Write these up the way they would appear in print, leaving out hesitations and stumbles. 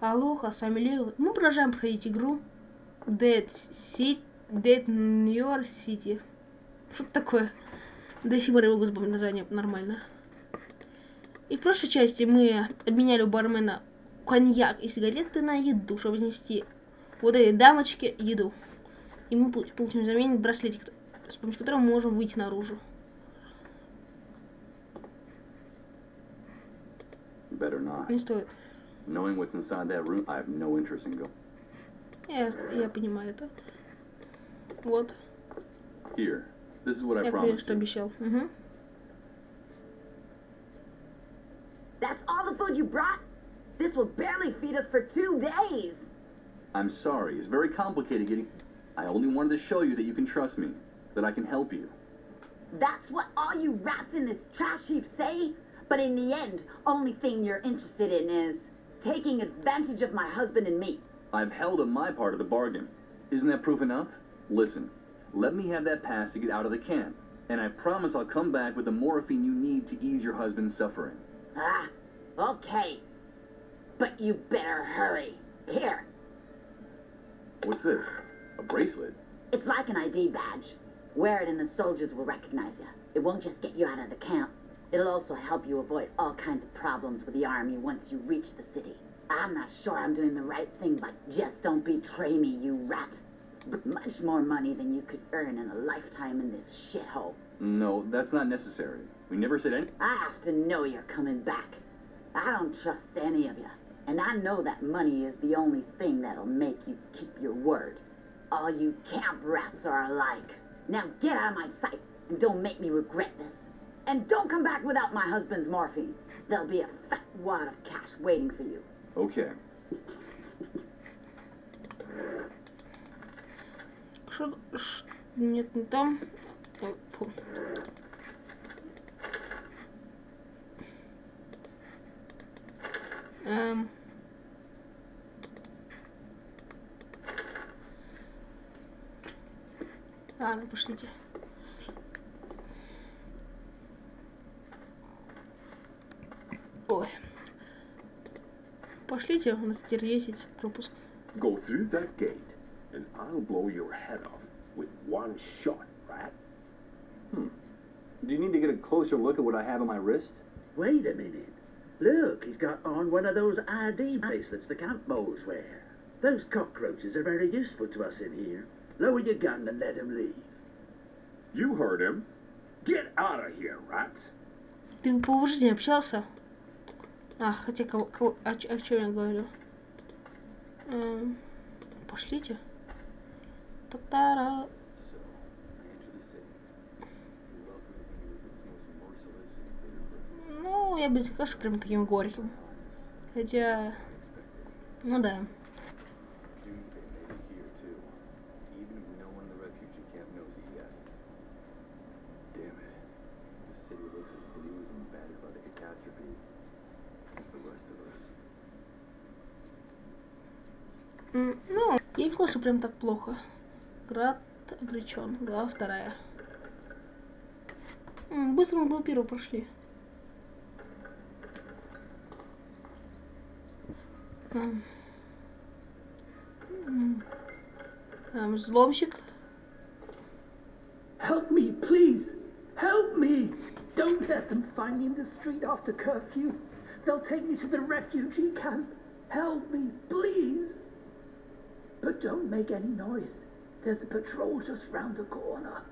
Алоха, Самилео. Мы продолжаем проходить игру Dead New York City. Что-то такое. До сих пор я могу вспомнить название нормально. И в прошлой части мы обменяли у бармена коньяк и сигареты на еду, чтобы внести вот этой дамочке еду. И мы получим взамен браслетик, с помощью которого мы можем выйти наружу. Не стоит. Knowing what's inside that room, I have no interest in going. Я понимаю это. Вот. Here, this is what I Я promised что you. обещал. That's all the food you brought? This will barely feed us for 2 days. I'm sorry, it's very complicated getting... I only wanted to show you that you can trust me, that I can help you. That's what all you rats in this trash heap say? But in the end, only thing you're interested in is taking advantage of my husband and me. I've held up my part of the bargain. Isn't that proof enough? Listen, let me have that pass to get out of the camp, and I promise I'll come back with the morphine you need to ease your husband's suffering. Ah, okay. But you better hurry. Here. What's this? A bracelet? It's like an ID badge. Wear it and the soldiers will recognize you. It won't just get you out of the camp. It'll also help you avoid all kinds of problems with the army once you reach the city. I'm not sure I'm doing the right thing, but just don't betray me, you rat. Much more money than you could earn in a lifetime in this shithole. No, that's not necessary. We never said any... I have to know you're coming back. I don't trust any of you. And I know that money is the only thing that'll make you keep your word. All you camp rats are alike. Now get out of my sight and don't make me regret this. And don't come back without my husband's morphine. There'll be a fat wad of cash waiting for you. Okay. Нет, не там. Ладно, пошлите. Ой. Пошлите, у нас теперь 10 пропуск. Go through that gate, and I'll blow your head off with one shot, rat. Do you need to get a closer look at what I have on my wrist? Wait a minute. Look, he's got on one of those ID bracelets the camp moles wear. Those cockroaches are very useful to us in here. Lower your gun and let him leave. You heard him. Get out of here, rats. Ты по уважению общался? Хотя о чем я говорю? Пошлите. Та-та-ра. Ну, я бы не сказала, что прям таким горьким. Хотя, ну да. Ну, я не сказала, что прям так плохо. Град обречен. Глава 2. Быстро мы главу 1 прошли. Взломщик. Help me, please. Help me. Don't let them find me in the street after curfew. They'll take me to the refugee camp. Help me, please. But don't make any noise. There's a patrol just round the corner.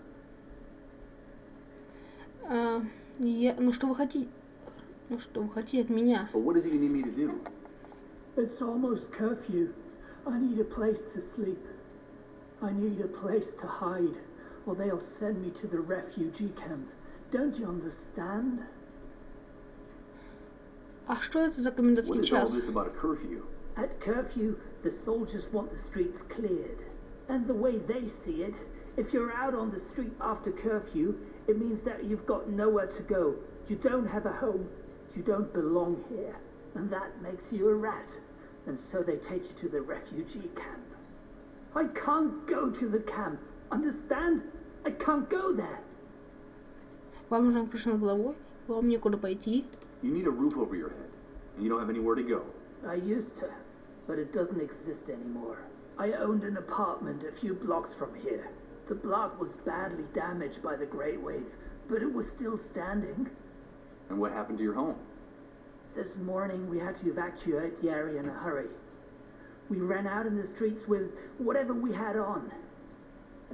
Ну что вы хотите? Ну что вы хотите от меня? But what is it you need me to do? It's almost curfew. I need a place to sleep. I need a place to hide, or they'll send me to the refugee camp. Don't you understand? А что это за What комендантский is all час? this about a curfew? At curfew, the soldiers want the streets cleared. And the way they see it, if you're out on the street after curfew, it means that you've got nowhere to go. You don't have a home. You don't belong here. And that makes you a rat. And so they take you to the refugee camp. I can't go to the camp. Understand? I can't go there. Вам нужна крыша над головой? Вам некуда пойти? You need a roof over your head, and you don't have anywhere to go. I used to. but it doesn't exist anymore. I owned an apartment a few blocks from here. The block was badly damaged by the Great Wave, but it was still standing. And what happened to your home? This morning we had to evacuate the area in a hurry. We ran out in the streets with whatever we had on.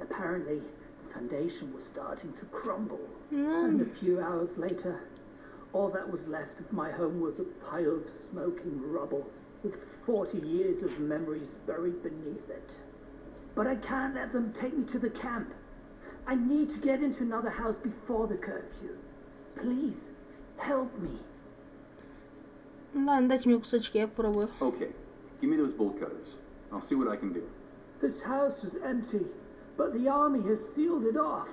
Apparently, the foundation was starting to crumble. And a few hours later, all that was left of my home was a pile of smoking rubble with 40 years of memories buried beneath it. But I can't let them take me to the camp. I need to get into another house before the curfew. Please, help me. Ладно, дайте мне кусочки, я попробую. Okay, give me those bolt cutters. I'll see what I can do. This house was empty, but the army has sealed it off.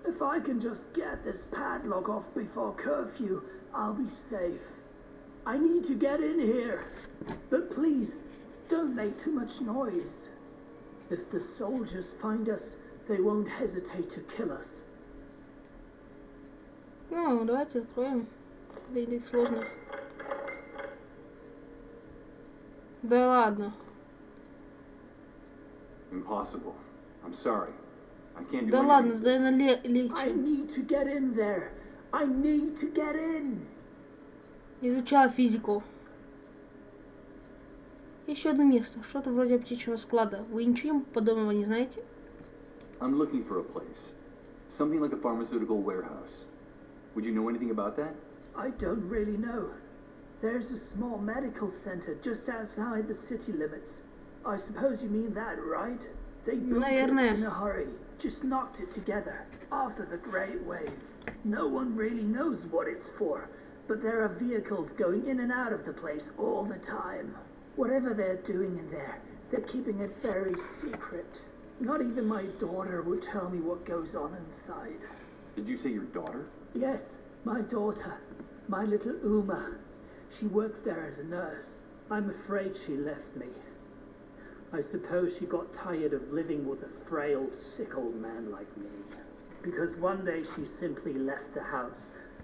If I can just get this padlock off before curfew, I'll be safe. I need to get in here, but please, don't make too much noise. If the soldiers find us, they won't hesitate to kill us. Ну, давайте откроем. Да или сложно. Да ладно. Impossible. I'm sorry. I can't do Да anything ладно, with да this. на I легче. need to get in there. I need to get in. Изучала физику. Еще одно место. Что-то вроде аптечного склада. Вы ничего подобного не знаете? I'm looking for a place. Something like a pharmaceutical warehouse. Would you know anything about that? I don't really know. There's a small medical center just outside the city limits. I suppose you mean that, right? They built it Наверное. in a hurry, just knocked it together after the Great Wave. No one really knows what it's for, but there are vehicles going in and out of the place all the time. Whatever they're doing in there, they're keeping it very secret. Not even my daughter would tell me what goes on inside. Did you say your daughter? Yes, my daughter, my little Uma. She works there as a nurse. I'm afraid she left me. I suppose she got tired of living with a frail, sick old man like me. Because one day she simply left the house,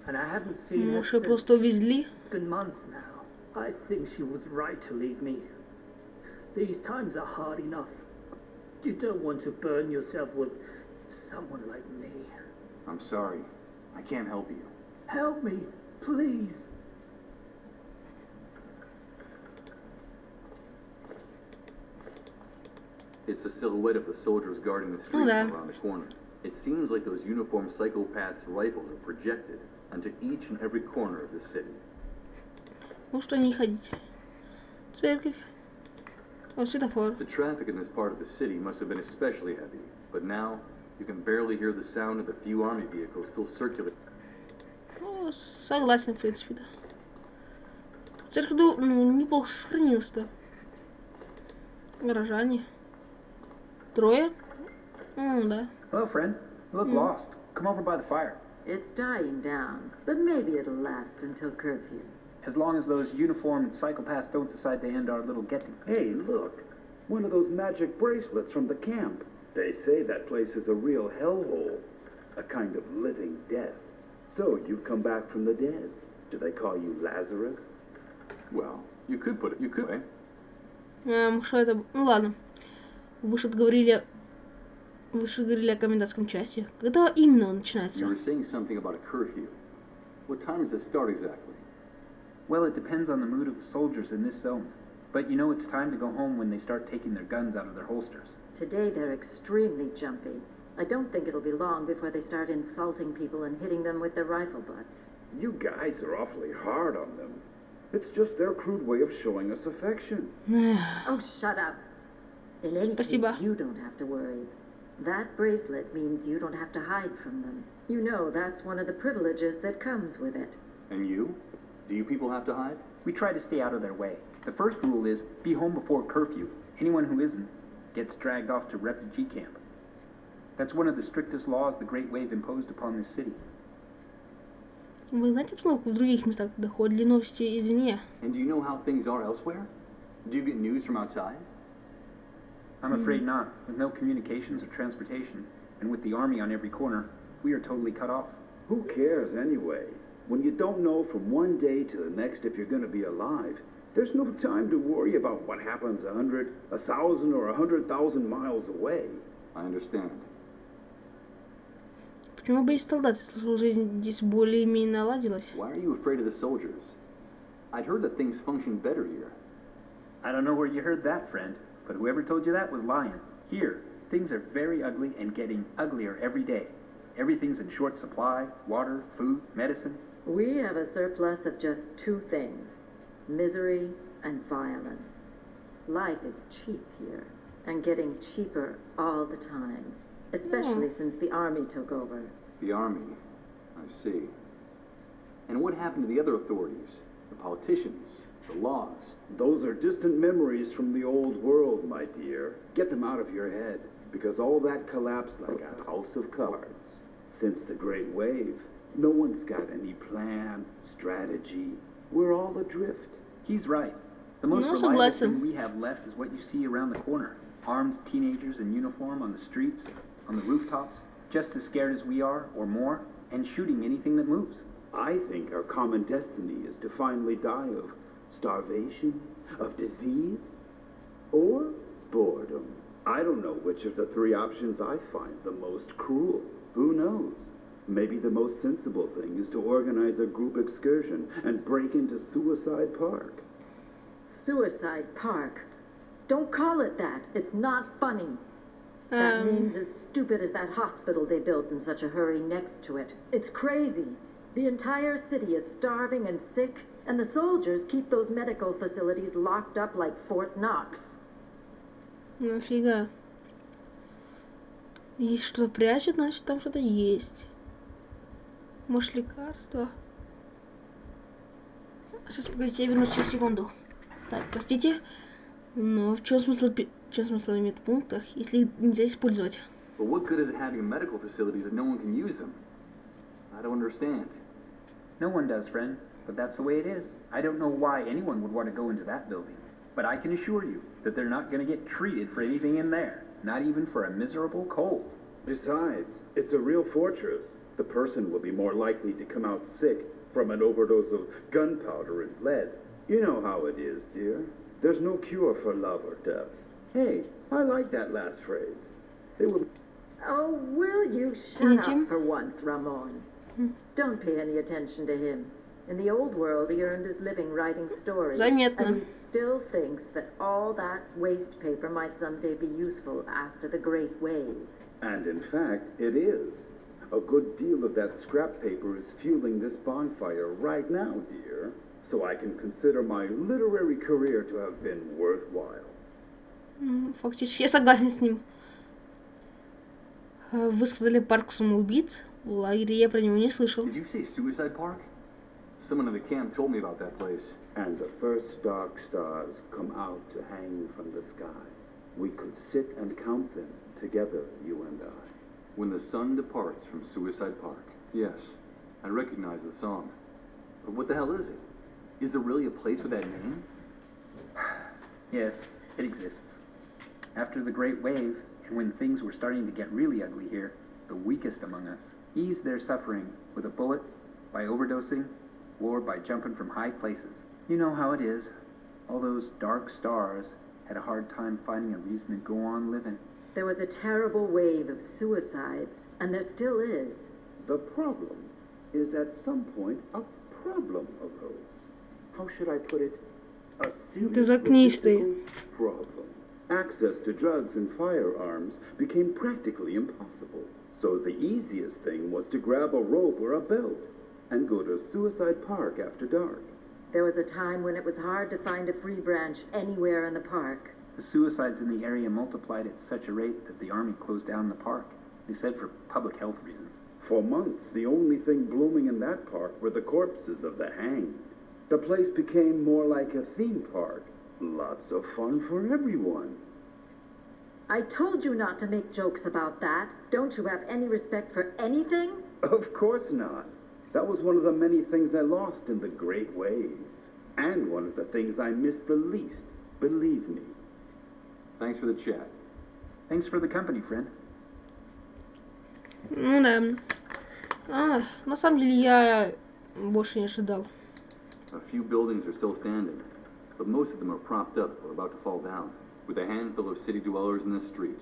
and I haven't seen her Может, ее since. просто увезли? It's been months now. I think she was right to leave me. These times are hard enough. You don't want to burn yourself with someone like me. I'm sorry. I can't help you. Help me, please. It's the silhouette of the soldiers guarding the street да. from around the corner. It seems like those uniformed psychopaths' rifles are projected onto each and every corner of the city. Ну что, не ходите. Церковь. О, светофор. The traffic in this part of the city must have been especially heavy, but now you can barely hear the sound of the few army vehicles still circulating. Ну, согласен, в принципе, да. Церковь, ну, неплохо сохранилась-то. Горожане. Трое? Да. Hello, friend. You look lost. Come over by the fire. It's dying down, but maybe it'll last until curfew. As long as those uniformed psychopaths don't decide to end our little get-together. Hey, look. One of those magic bracelets from the camp. They say that place is a real hellhole. A kind of living death. So, you've come back from the dead. Do they call you Lazarus? Well, you could put it, you could, Что это? Ну ладно. Вы же говорили о комендантском часе. Когда именно он You начинается? were saying something about a curfew. What time does it start exactly? Well, it depends on the mood of the soldiers in this zone. But you know it's time to go home when they start taking their guns out of their holsters. Today they're extremely jumpy. I don't think it'll be long before they start insulting people and hitting them with their rifle butts. You guys are awfully hard on them. It's just their crude way of showing us affection. Oh, shut up. In any case, Спасибо. you don't have to worry. That bracelet means you don't have to hide from them. You know that's one of the privileges that comes with it. And you? Do you people have to hide? We try to stay out of their way. The first rule is be home before curfew. Anyone who isn't gets dragged off to refugee camp. That's one of the strictest laws the Great Wave imposed upon this city. Вы знаете обстановку в других местах? Доходили новости извне. And do you know how things are elsewhere? Do you get news from outside? I'm afraid not. With no communications or transportation, and with the army on every corner, we are totally cut off. Who cares anyway? When you don't know from one day to the next if you're going to be alive, There's no time to worry about what happens 100, 1,000, or 100,000 miles away. I understand. Почему боится солдат, если жизнь здесь более-менее наладилась? Why are you afraid of the soldiers? I'd heard that things function better here. I don't know where you heard that, friend, but whoever told you that was lying. Here, things are very ugly and getting uglier every day. Everything's in short supply: water, food, medicine. We have a surplus of just two things: misery and violence. Life is cheap here, and getting cheaper all the time, especially since the army took over. The army. I see. And what happened to the other authorities? The politicians? The laws? Those are distant memories from the old world, my dear. Get them out of your head, because all that collapsed like a house of cards. Since the Great Wave, no one's got any plan, strategy. We're all adrift. He's right. The most No, reliable согласен. thing we have left is what you see around the corner. Armed teenagers in uniform on the streets, on the rooftops, just as scared as we are, or more, and shooting anything that moves. I think our common destiny is to finally die of starvation, of disease, or boredom. I don't know which of the three options I find the most cruel. Who knows? Maybe the most sensible thing is to organize a group excursion and break into Suicide Park. Suicide Park. Don't call it that. It's not funny. That name's as stupid as that hospital they built in such a hurry next to it. It's crazy. The entire city is starving and sick, and the soldiers keep those medical facilities locked up like Fort Knox. Нафига? Есть что прячет, значит там что-то есть. Может, лекарство? Сейчас, погодите, я вернусь через секунду. Так, простите. Но в чем смысл в медпунктах, если их нельзя использовать? But what good is it having medical facilities if no one can use them? I don't understand. No one does, friend, but that's the way it is. I don't know why anyone would want to go into that building, but I can assure you that they're not going to get treated for anything in there, not even for a miserable cold. Besides, it's a real fortress. The person will be more likely to come out sick from an overdose of gunpowder and lead. You know how it is, dear. There's no cure for love or death. Hey, I like that last phrase. They will... Oh, will you shut up for once, Ramon? Don't pay any attention to him. In the old world, he earned his living writing stories. Заметно. And he still thinks that all that waste paper might someday be useful after the Great Wave. And in fact, it is. A good deal of that scrap paper is fueling this bonfire right now, dear. So I can consider my literary career to have been worthwhile. Фактически, я согласен с ним. Вы сказали парк самоубийц? В лагере я про него не слышал. Did you say Suicide Park? Someone in the camp told me about that place. And the first dark stars come out to hang from the sky. We could sit and count them together, you and I. When the sun departs from Suicide Park. Yes, I recognize the song. But what the hell is it? Is there really a place with that name? Yes, it exists. After the Great Wave, and when things were starting to get really ugly here, the weakest among us eased their suffering with a bullet, by overdosing, or by jumping from high places. You know how it is. All those dark stars had a hard time finding a reason to go on living. There was a terrible wave of suicides, and there still is. The problem is at some point a problem arose. How should I put it? A serious заткнись ты. logistical problem. Access to drugs and firearms became practically impossible. So the easiest thing was to grab a rope or a belt and go to Suicide Park after dark. There was a time when it was hard to find a free branch anywhere in the park. The suicides in the area multiplied at such a rate that the army closed down the park. They said for public health reasons. For months, the only thing blooming in that park were the corpses of the hanged. The place became more like a theme park. Lots of fun for everyone. I told you not to make jokes about that. Don't you have any respect for anything? Of course not. That was one of the many things I lost in the Great Wave. And one of the things I missed the least, believe me. Thanks for the chat. Thanks for the company, friend. Ну да. На самом деле я больше не ожидал. A few buildings are still standing. but most of them are propped up or about to fall down, with a handful of city dwellers in the street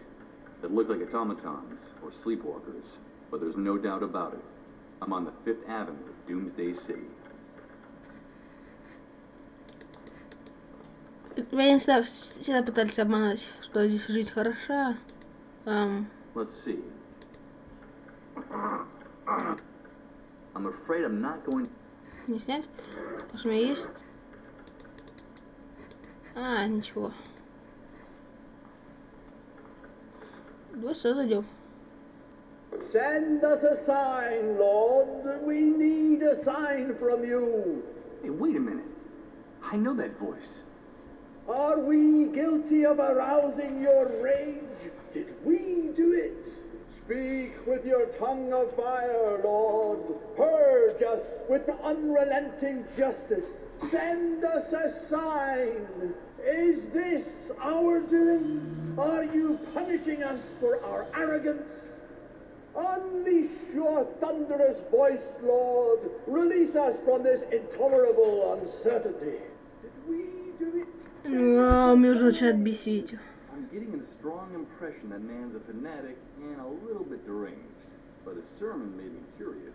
that look like automatons or sleepwalkers. But there's no doubt about it. I'm on the 5th Avenue of Doomsday City. Они всегда пытались обмануть, что здесь жизнь хороша. Let's see. I'm afraid I'm not going... Не снять? Потому что у меня есть... ничего. Давай сюда зайдем. Send us a sign, Lord. We need a sign from you. Hey, wait a minute. I know that voice. Are we guilty of arousing your rage? Did we do it? Speak with your tongue of fire, Lord. Purge us with unrelenting justice. Send us a sign. Is this our doing? Are you punishing us for our arrogance? Unleash your thunderous voice, Lord. Release us from this intolerable uncertainty. Did we do it? Меня уже начинает бесить. I'm getting a strong impression that man's a fanatic and a little bit deranged, but his sermon made me curious.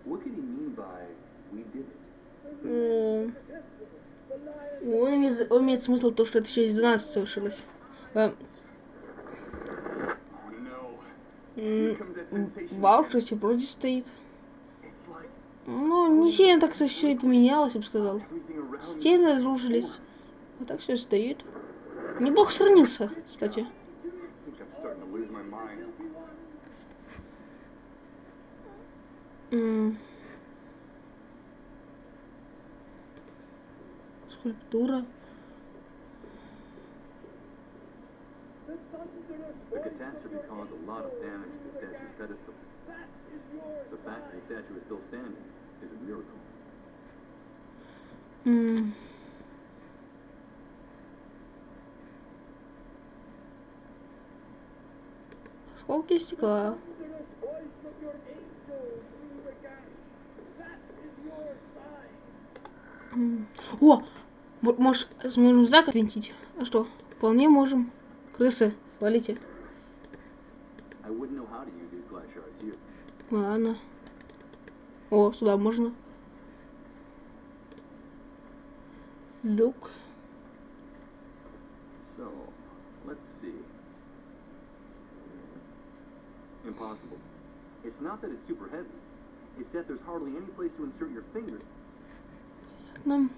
What could he mean by "we did it"? Он имеет смысл то, что это еще из 12 совершилось. В Аушвице вроде стоит. Ну, не сильно так все и поменялось, я бы сказал. Стены разрушились. Вот так все стоит. Неплохо сохранился, кстати. Скульптура. The catastrophe caused a lot of damage to the statue's pedestal. The fact that the statue is still standing is a miracle. Осколки стекла. О! Может, сможем знак отвинтить? А что? Вполне можем. Крысы, свалите. Ладно. О, сюда можно. Люк. So, let's see. Impossible. It's not that it's super heavy. It's that there's hardly any place to insert your finger. Нам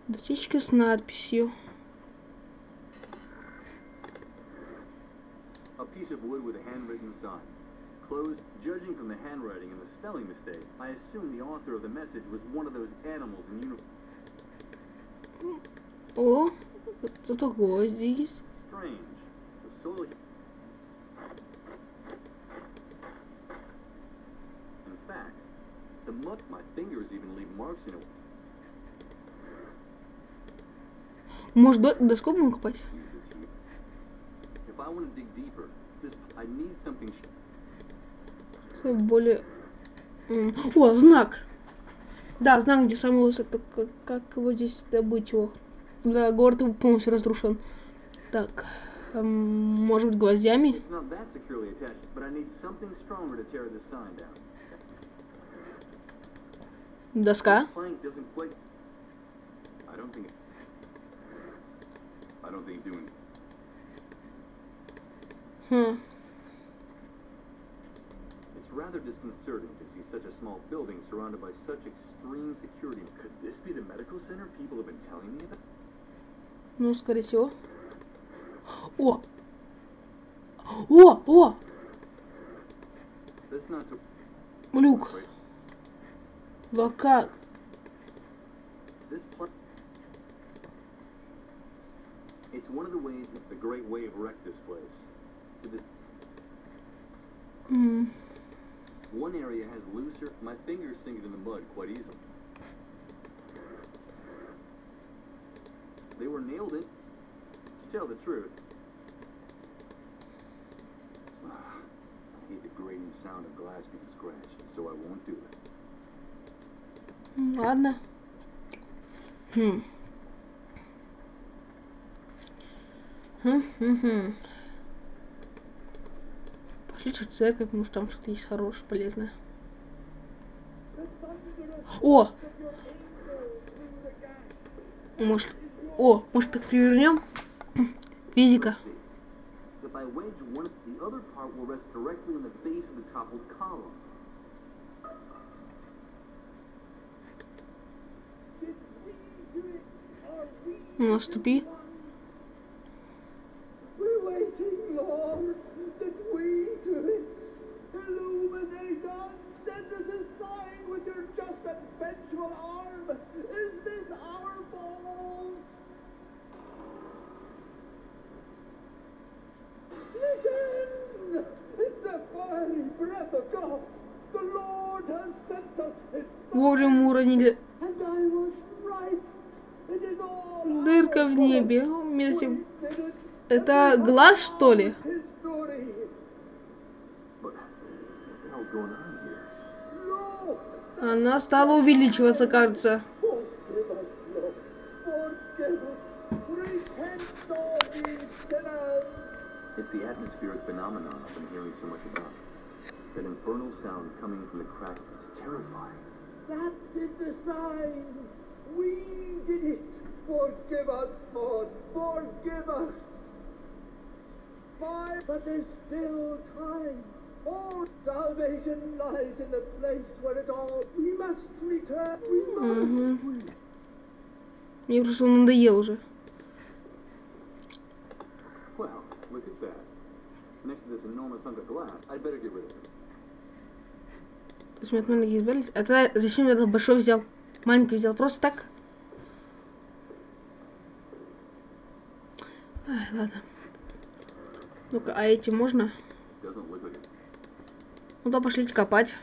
дощечка с надписью. A piece of wood with a handwritten sign. Closed. Judging from the handwriting and the spelling mistake, I assume the author of the message was one of those animals in uniform. О, что такое здесь? Strange. The soil. In fact, the mud, my fingers even leave marks in it. Может, доску будем копать? If I want to dig deeper, I need something. Более... О, знак! Да, знак, где самый высокий. Как его здесь добыть его? Да, город полностью разрушен. Так, может быть, гвоздями? Доска? Rather disconcerting to see such a small building surrounded by such extreme security. Could this be the medical center people have been telling me about? Ну, скорее всего. О! О! О! Люк. Лока. It's one of the ways that the Great Wave wrecked this place. One area has looser. My fingers sink in the mud quite easily. They were nailed in. To tell the truth, I hate the grating sound of glass being scratched, so I won't do it. Ладно. Пошлите в церковь, может там что-то есть хорошее, полезное. О! Может так перевернем? Физика. If I wedge one, the other part will rest directly on the base of the toppled column. Наступи. We're waiting, Lord. Did we do it? Illuminate us. Send us a sign with your just and vengeful arm. Is this our fault? Listen! It's the fiery breath of God. The Lord has sent us his son. Вовремя уронили. And I was right. It is all Дырка в our небе. fault. Если... We did it. Это глаз, что ли? His story. But what the hell's going on here? Look! Она стала увеличиваться, кажется. Forgive us, Lord. Forgive us. Repent, all these sinners. It's the atmospheric phenomenon I've been hearing so much about. That infernal sound coming from the crack is terrifying. That is the sign. We did it. Forgive us, Lord. Forgive us. But there's still time. All salvation lies in the place where it all. We must return. We must. Мне просто надоело уже. Well, look at that. Next to this enormous hunk of glass, I'd better get rid of it. То есть мы от маленьких избавились. А тогда зачем я этот большой взял? Маленький взял просто так? Ай, ладно. Ну-ка, а эти можно? Ну да, пошлите копать.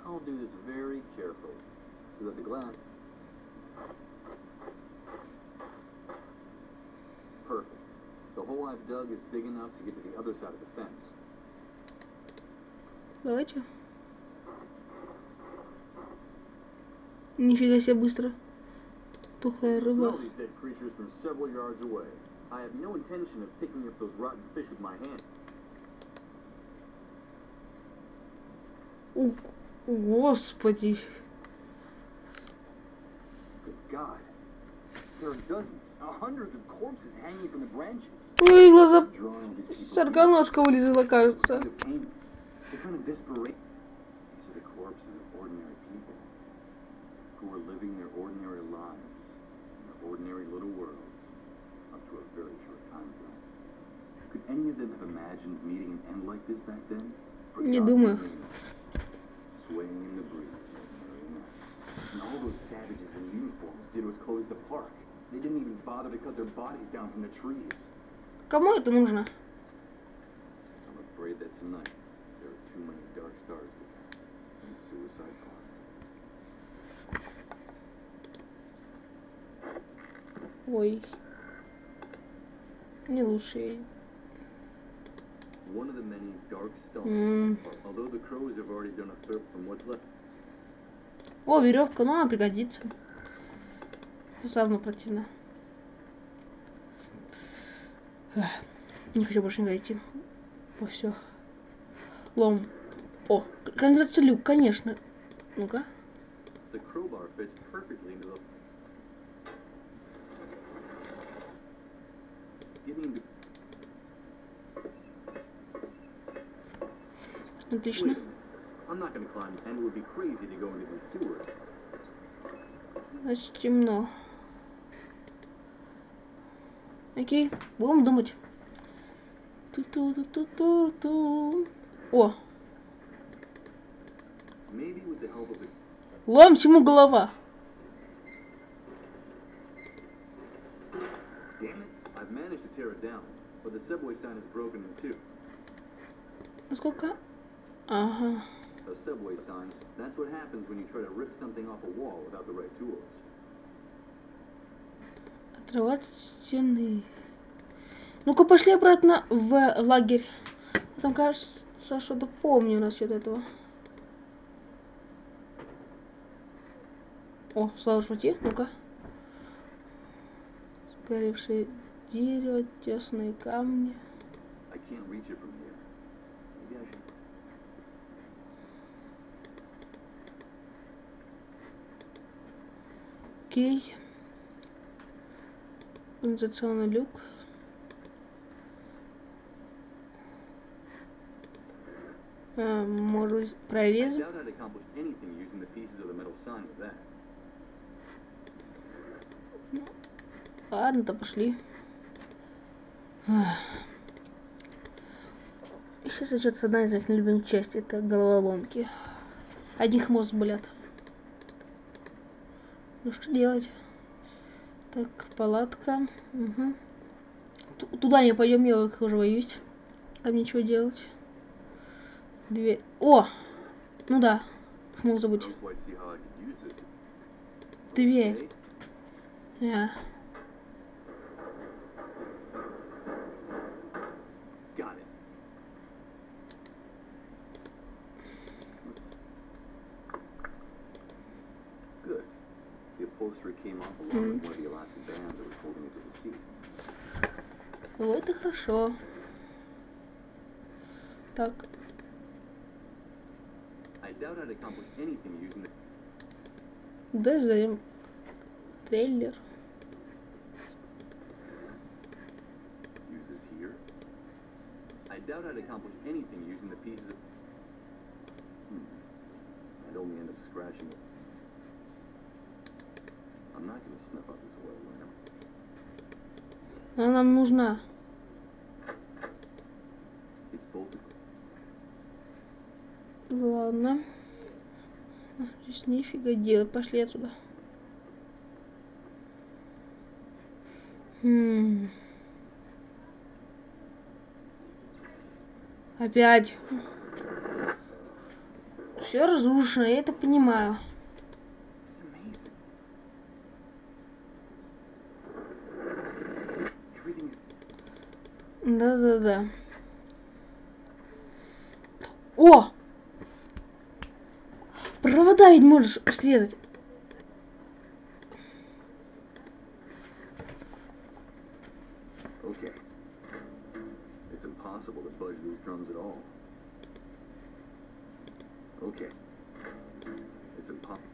I'll do this very carefully, so that the glass. Perfect. The hole I've dug is big enough to get to the other side of the fence. Давайте. Нифига себе быстро. Тухлая рыба. Smell these dead creatures from several yards away. I have no intention of picking up those rotten fish with my hand. Господи. Good God. There are dozens, hundreds of corpses hanging from the branches. Ой, глаза. Сарканошка вылезла, кажется. They're kind of desperate. These are the corpses of ordinary people who were living their ordinary lives in their ordinary little worlds up to a very short time ago. Could any of them have imagined meeting an end like this back then? Не думаю. Swaying in the breeze. And all those savages in uniforms did was close the park. They didn't even bother to cut their bodies down from the trees. Кому это нужно? I'm afraid that tonight there are too many dark stars in Suicide Park. Ой. Не лучше. One of the many dark stones. Although the crows have already done a third from what's left. О, веревка, ну она пригодится. Все равно противно. Не хочу больше никуда идти. О, все. Лом. О, кажется, люк, конечно. Ну-ка. The crowbar fits perfectly into the. Getting. Отлично. I'm not gonna climb, and it would be crazy to go into the sewer. Значит, темно. Окей, будем думать. Ту-ту-ту-ту-ту-ту. О! Maybe with the help of the. Лом, всему голова. Damn it! I've managed to tear it down, but the subway sign is broken in two. Насколько? Ага. A subway sign, that's what happens when you try to rip something off a wall without the right tools. Отрывать стены. Ну-ка, пошли обратно в лагерь. Там, кажется, что-то помню насчет этого. О, Слава, шути, ну-ка. Сгоревшее дерево, тесные камни. I can't reach it from here. Maybe I should. Окей. Канализационный люк. Может I прорезать. doubt I'd accomplish anything using the pieces of the metal sign with that. Ладно-то, пошли. Сейчас начнется одна из моих любимых частей. Это головоломки. Одних мозг болят. Ну что делать? Так, палатка. Угу. Туда не пойдем, я уже боюсь. Там ничего делать. Дверь. О! Ну да. Мог забыть. Don't quite see how I could use this. Дверь. Okay, got it. Good. The upholstery came off along with one of the elastic bands that was holding it to the seat. Ну это хорошо. Так. I doubt I'd accomplish anything using the. Дождем. Трейлер. Use this here. I doubt I'd accomplish anything using the pieces of. I'd only end up scratching it. I'm not gonna snuff out this oil lamp. Она нам нужна. It's bolted. Ладно. Здесь нифига делать. Пошли отсюда. Опять. Все разрушено, я это понимаю. Да-да-да. О! Провода ведь можешь срезать. Okay. It's impossible to budge these drums at all. Okay. It's impossible.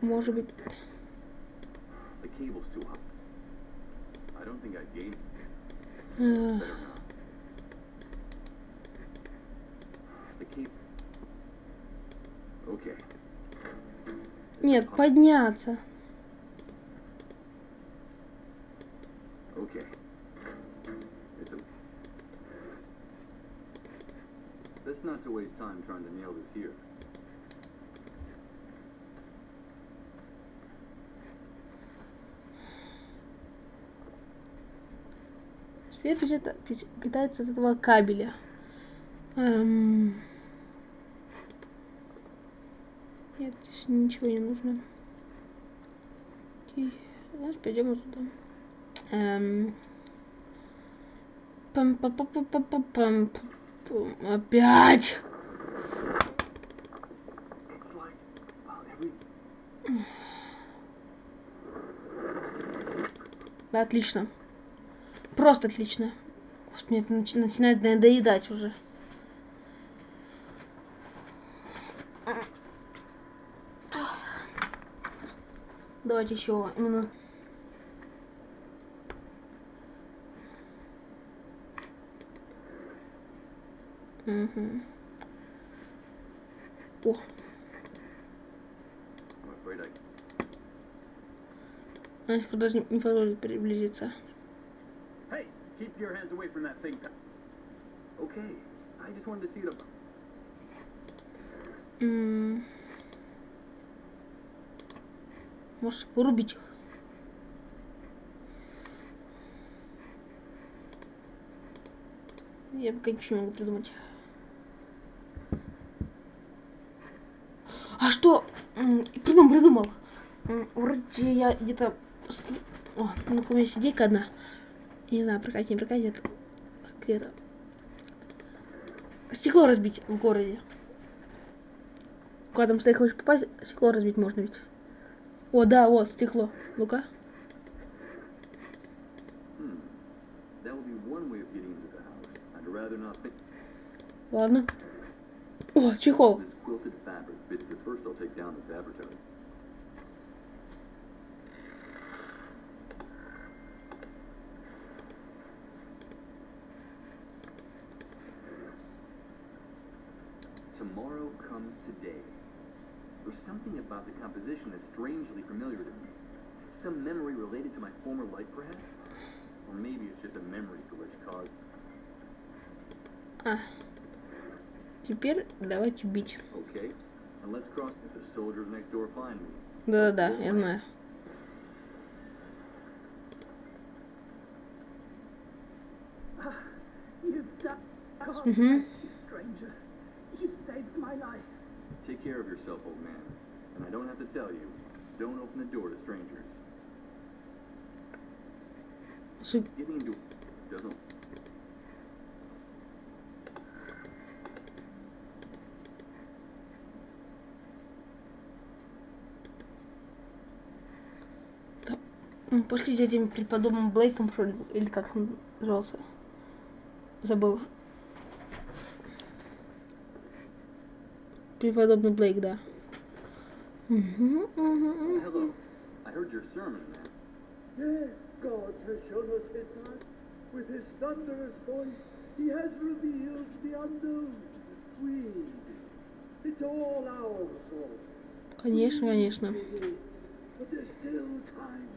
Может быть. The cable's too hot. I don't think I gave. Better not. The cable. Okay. Нет, подняться. Okay. It's a. That's not to waste time trying to nail this here. Теперь питается от этого кабеля. Нет, здесь ничего не нужно. Окей. Сейчас пойдем туда. Пам-пам-пам-пам-пам-пам. Опять. Да, отлично. Просто отлично. Господи, это начинает надоедать уже. Давайте еще именно. Угу. О. Аська даже не позволит приблизиться. Hey, keep your hands away from that thing. Okay, I just wanted to see it up. Может, порубить их? Я пока ничего не могу придумать. А что? Придумал. Вроде я где-то... О, ну у меня есть идейка одна. Не знаю, прокатит, не прокатит. Так, это... Стекло разбить в городе. Куда там стоит, хочешь попасть? Стекло разбить можно ведь. О, да, вот, стекло. Ну-ка. Ладно. О, чехол. Tomorrow comes today. There's something about the composition that's strangely familiar to me. Some memory related to my former life, perhaps? Or maybe it's just a memory glitch caused. Теперь давайте бить. Okay, and let's cross if the soldiers next door find me. Да-да-да, я знаю. You've done. God Mhm. bless you, stranger. You saved my life. Take care of yourself, old man. And I don't have to tell you, don't open the door to strangers. Getting into doesn't. Пошли за этим преподобным Блейком, что ли, или как он назывался. Забыл. Преподобный Блейк, да. Hello. I heard your sermon, man. Yes, God has shown us his son. With his thunderous voice, he has revealed the unknown. We did. It's all our fault. Конечно, конечно. It is. But there's still time.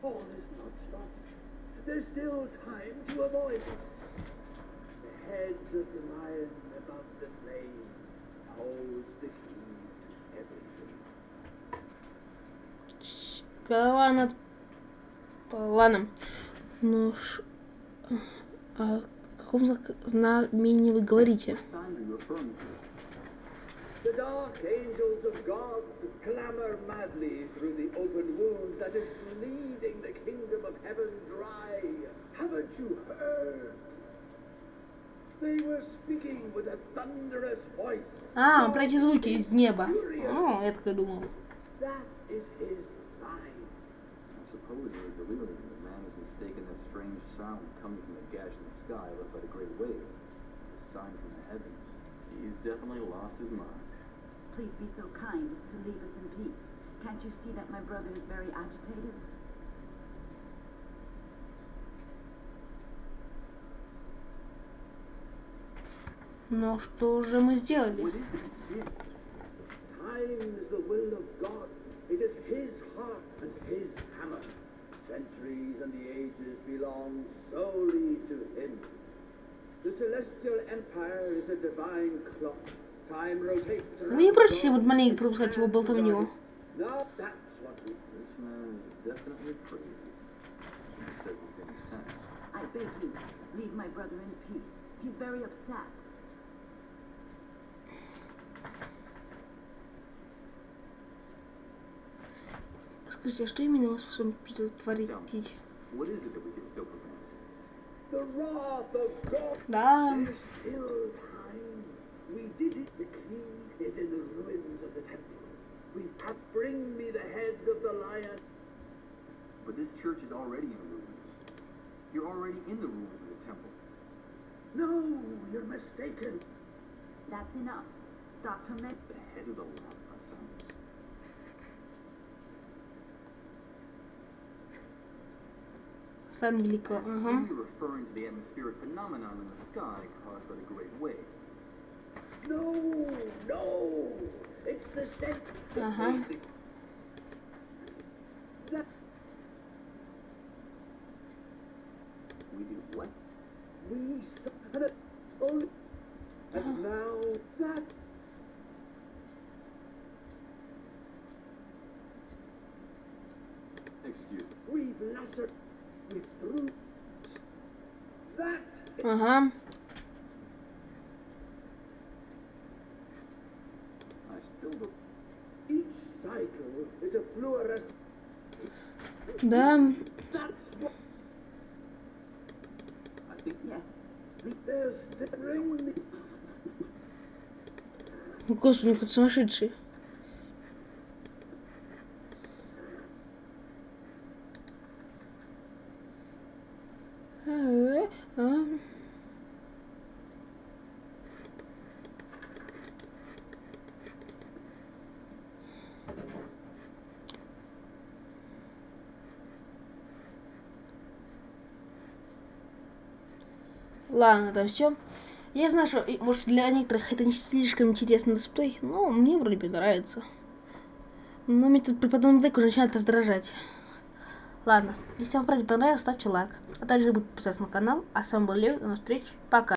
All is not lost. There's still time to avoid it. The head of the lion above the flame holds the key to everything. Голова над планом. Ну, о каком знамении вы говорите? The dark angels of God clamor madly through the open wound that is bleeding the kingdom of heaven dry. Haven't you heard? They were speaking with a thunderous voice. А, про эти звуки из неба. Ну, я так и думал. That is his sign. I suppose it was delirium. The man has mistaken that strange sound coming from the gash in the sky left by the great wave. A sign from the heavens. He's definitely lost his mind. Please be so kind as to leave us in peace. Can't you see that my brother is very agitated? Но что же мы сделали? Time is the will of God. It is his heart and his hammer. Centuries and the ages belong solely to him. The celestial empire is a divine clock. Time rotates around. Вы не против себе вот маленько пропускать его болтовню? Now that's what we... This man is definitely crazy. He says makes any sense. I beg you, leave my brother in peace. He's very upset. Скажите, а что именно вы способны предотвратить? What is it that we can still prevent? The wrath of God. Да. There's still time. We did it. The key is in the ruins of the temple. We have bring me the head of the lion. But this church is already in ruins. You're already in the ruins of the temple. No, you're mistaken. That's enough. Stop tormenting. The head of the lion. That sounds. Сан великого. Ага. You're referring to the atmospheric phenomenon in the sky caused by the great wave. No, no. It's the same. Ага. We do what? We saw it only. And now that. Excuse me. We've lacered. We threw. That. Ага. I still don't. Each cycle is a fluorescent. Да. That's what. I think Yes. There's bring me. Господи, он хоть сумасшедший. Ладно, это все. Я знаю, что, может, для некоторых это не слишком интересный дисплей, но мне вроде бы нравится. Но мне тут при подобном деку начинает раздражать. Ладно, если вам правда понравилось, ставьте лайк. А также не забудьте подписаться на канал. А с вами был Лев. До новых встреч. Пока.